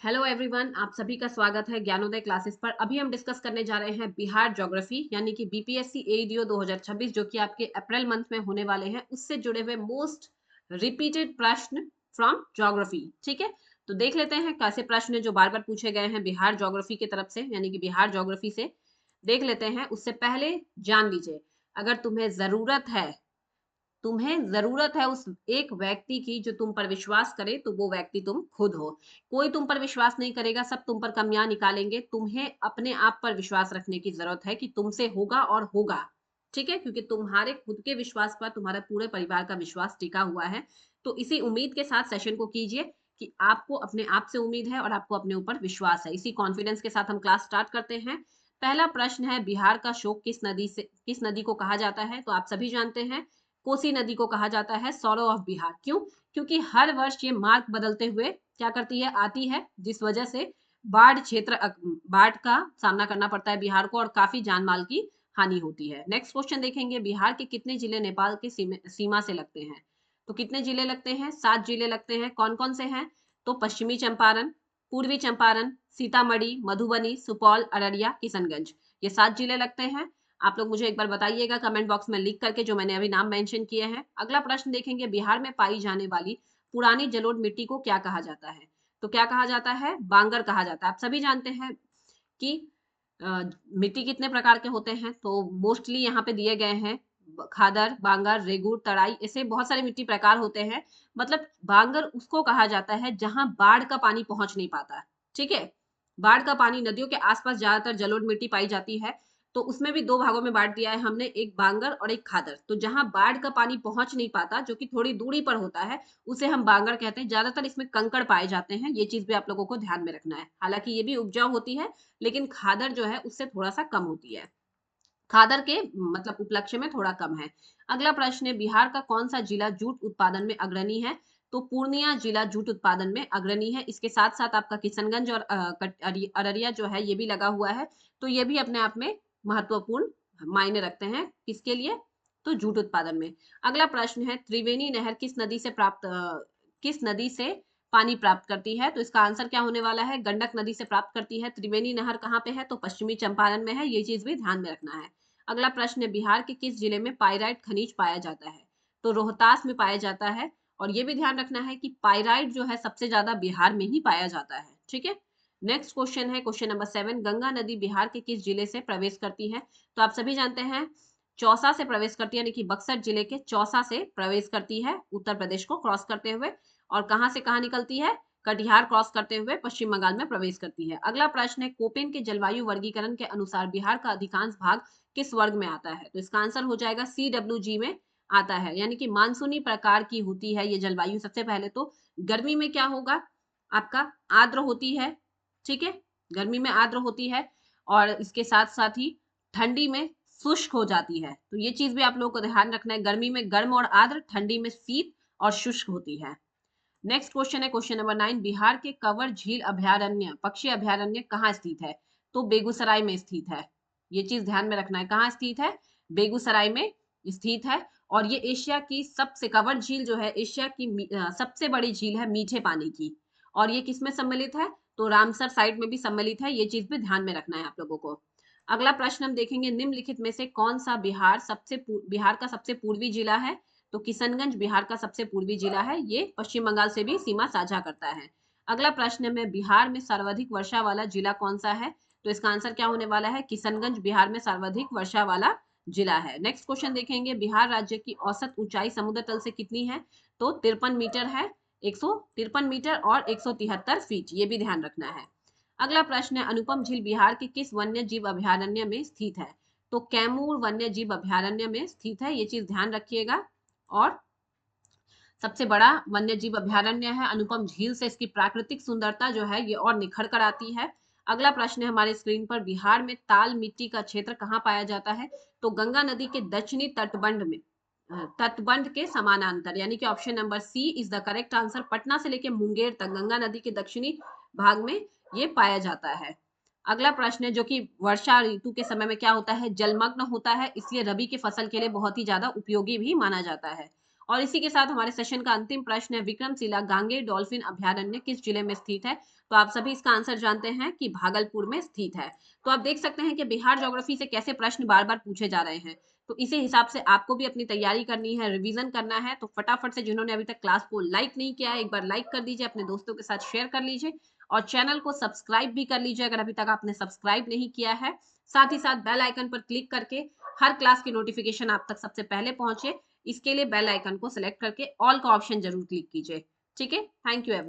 Hello everyone, आप सभी का स्वागत है ज्ञानोदय क्लासेस पर। अभी हम डिस्कस करने जा रहे हैं बिहार ज्योग्राफी यानी कि बीपीएससी एईडीओ 2026 जो कि आपके अप्रैल मंथ में होने वाले हैं, उससे जुड़े हुए मोस्ट रिपीटेड प्रश्न फ्रॉम ज्योग्राफी। ठीक है, तो देख लेते हैं कैसे प्रश्न जो बार बार पूछे गए हैं बिहार ज्योग्राफी की तरफ से यानी कि बिहार ज्योग्राफी से। देख लेते हैं, उससे पहले जान लीजिए, अगर तुम्हें जरूरत है उस एक व्यक्ति की जो तुम पर विश्वास करे, तो वो व्यक्ति तुम खुद हो। कोई तुम पर विश्वास नहीं करेगा, सब तुम पर कमियां निकालेंगे। तुम्हें अपने आप पर विश्वास रखने की जरूरत है कि तुमसे होगा और होगा। ठीक है, क्योंकि तुम्हारे खुद के विश्वास पर तुम्हारे पूरे परिवार का विश्वास टिका हुआ है। तो इसी उम्मीद के साथ सेशन को कीजिए कि आपको अपने आप से उम्मीद है और आपको अपने ऊपर विश्वास है। इसी कॉन्फिडेंस के साथ हम क्लास स्टार्ट करते हैं। पहला प्रश्न है, बिहार का शोक किस नदी को कहा जाता है? तो आप सभी जानते हैं, कोसी नदी को कहा जाता है सौरो ऑफ बिहार। क्यों? क्योंकि हर वर्ष ये मार्ग बदलते हुए क्या करती है, आती है, जिस वजह से बाढ़ का सामना करना पड़ता है बिहार को और काफी जान माल की हानि होती है। नेक्स्ट क्वेश्चन देखेंगे, बिहार के कितने जिले नेपाल की सीमा से लगते हैं? तो कितने जिले लगते हैं? 7 जिले लगते हैं। कौन कौन से हैं? तो पश्चिमी चंपारण, पूर्वी चंपारण, सीतामढ़ी, मधुबनी, सुपौल, अररिया, किशनगंज, ये 7 जिले लगते हैं। आप लोग मुझे एक बार बताइएगा कमेंट बॉक्स में लिख करके जो मैंने अभी नाम मेंशन किए हैं। अगला प्रश्न देखेंगे, बिहार में पाई जाने वाली पुरानी जलोढ़ मिट्टी को क्या कहा जाता है? तो क्या कहा जाता है? बांगर कहा जाता है। आप सभी जानते हैं कि मिट्टी कितने प्रकार के होते हैं, तो मोस्टली यहाँ पे दिए गए हैं खादर, बांगर, रेगूर, तराई, ऐसे बहुत सारे मिट्टी प्रकार होते हैं। मतलब बांगर उसको कहा जाता है जहां बाढ़ का पानी पहुंच नहीं पाता। ठीक है, बाढ़ का पानी, नदियों के आसपास ज्यादातर जलोढ़ मिट्टी पाई जाती है, तो उसमें भी दो भागों में बांट दिया है हमने, एक बांगर और एक खादर। तो जहां बाढ़ का पानी पहुंच नहीं पाता, जो कि थोड़ी दूरी पर होता है, उसे हम बांगर कहते हैं। ज्यादातर इसमें कंकड़ पाए जाते हैं, ये चीज भी आप लोगों को ध्यान में रखना है। हालांकि ये भी उपजाऊ होती है, लेकिन खादर जो है उससे थोड़ा सा कम होती है, खादर के मतलब उपलक्ष्य में थोड़ा कम है। अगला प्रश्न है, बिहार का कौन सा जिला जूट उत्पादन में अग्रणी है? तो पूर्णिया जिला जूट उत्पादन में अग्रणी है। इसके साथ साथ आपका किशनगंज और अररिया जो है ये भी लगा हुआ है। तो ये भी अपने आप में महत्वपूर्ण मायने रखते हैं, किसके लिए? तो जूट उत्पादन में। अगला प्रश्न है, त्रिवेणी नहर किस नदी से पानी प्राप्त करती है? तो इसका आंसर क्या होने वाला है? गंडक नदी से प्राप्त करती है। त्रिवेणी नहर कहाँ पे है? तो पश्चिमी चंपारण में है, ये चीज भी ध्यान में रखना है। अगला प्रश्न है, बिहार के किस जिले में पाइराइट खनिज पाया जाता है? तो रोहतास में पाया जाता है। और ये भी ध्यान रखना है कि पाइराइट जो है सबसे ज्यादा बिहार में ही पाया जाता है। ठीक है, नेक्स्ट क्वेश्चन है क्वेश्चन नंबर 7, गंगा नदी बिहार के किस जिले से प्रवेश करती है? तो आप सभी जानते हैं, चौसा से प्रवेश करती है, यानी कि बक्सर जिले के चौसा से प्रवेश करती है उत्तर प्रदेश को क्रॉस करते हुए। और कहां से कहां निकलती है? कटिहार क्रॉस करते हुए पश्चिम बंगाल में प्रवेश करती है। अगला प्रश्न है, कोपेन के जलवायु वर्गीकरण के अनुसार बिहार का अधिकांश भाग किस वर्ग में आता है? तो इसका आंसर हो जाएगा CWG में आता है, यानी कि मानसूनी प्रकार की होती है ये जलवायु। सबसे पहले तो गर्मी में क्या होगा आपका? आर्द्र होती है। ठीक है, गर्मी में आर्द्र होती है, और इसके साथ साथ ही ठंडी में शुष्क हो जाती है। तो ये चीज भी आप लोगों को ध्यान रखना है, गर्मी में गर्म और आर्द्र, ठंडी में शीत और शुष्क होती है। नेक्स्ट क्वेश्चन है क्वेश्चन नंबर 9, बिहार के कंवर झील अभयारण्य पक्षी अभयारण्य कहाँ स्थित है? तो बेगूसराय में स्थित है। ये चीज ध्यान में रखना है, कहाँ स्थित है? बेगूसराय में स्थित है। और ये एशिया की सबसे, कंवर झील जो है एशिया की सबसे बड़ी झील है मीठे पानी की। और ये किसमें सम्मिलित है? तो रामसर साइट में भी सम्मिलित है। ये चीज भी ध्यान में रखना है आप लोगों को। अगला प्रश्न हम देखेंगे, निम्नलिखित में से कौन सा बिहार का सबसे पूर्वी जिला है? तो किशनगंज बिहार का सबसे पूर्वी जिला है, ये पश्चिम बंगाल से भी सीमा साझा करता है। अगला प्रश्न में, बिहार में सर्वाधिक वर्षा वाला जिला कौन सा है? तो इसका आंसर क्या होने वाला है? किशनगंज बिहार में सर्वाधिक वर्षा वाला जिला है। नेक्स्ट क्वेश्चन देखेंगे, बिहार राज्य की औसत ऊंचाई समुद्र तल से कितनी है? तो 53 मीटर है, 153 मीटर और 173 फीट, ये भी ध्यान रखना है। अगला प्रश्न है, अनुपम झील बिहार के किस वन्य जीव अभयारण्य में स्थित है? तो कैमूर वन्य जीव अभयारण्य में स्थित है, ये चीज ध्यान रखिएगा। और सबसे बड़ा वन्य जीव अभयारण्य है। अनुपम झील से इसकी प्राकृतिक सुंदरता जो है ये और निखर कर आती है। अगला प्रश्न है हमारे स्क्रीन पर, बिहार में ताल मिट्टी का क्षेत्र कहाँ पाया जाता है? तो गंगा नदी के दक्षिणी तटबंध में, तटबंध के समानांतर, यानी कि option number C is the correct answer. Patna से लेकर मुंगेर तक गंगा नदी के दक्षिणी भाग में ये पाया जाता है। अगला प्रश्न है, जो कि वर्षा ऋतु के समय में क्या होता है? जलमग्न होता है, इसलिए रबी की फसल के लिए बहुत ही ज्यादा उपयोगी भी माना जाता है। और इसी के साथ हमारे सेशन का अंतिम प्रश्न है, विक्रमशिला गांगेय डॉल्फिन अभयारण्य किस जिले में स्थित है? तो आप सभी इसका आंसर जानते हैं कि भागलपुर में स्थित है। तो आप देख सकते हैं कि बिहार ज्योग्राफी से कैसे प्रश्न बार बार पूछे जा रहे हैं। तो इसी हिसाब से आपको भी अपनी तैयारी करनी है, रिवीजन करना है। तो फटाफट से जिन्होंने अभी तक क्लास को लाइक नहीं किया है, एक बार लाइक कर दीजिए, अपने दोस्तों के साथ शेयर कर लीजिए और चैनल को सब्सक्राइब भी कर लीजिए अगर अभी तक आपने सब्सक्राइब नहीं किया है। साथ ही साथ बेल आइकन पर क्लिक करके हर क्लास की नोटिफिकेशन आप तक सबसे पहले पहुंचे, इसके लिए बेल आइकन को सिलेक्ट करके ऑल का ऑप्शन जरूर क्लिक कीजिए। ठीक है, थैंक यू।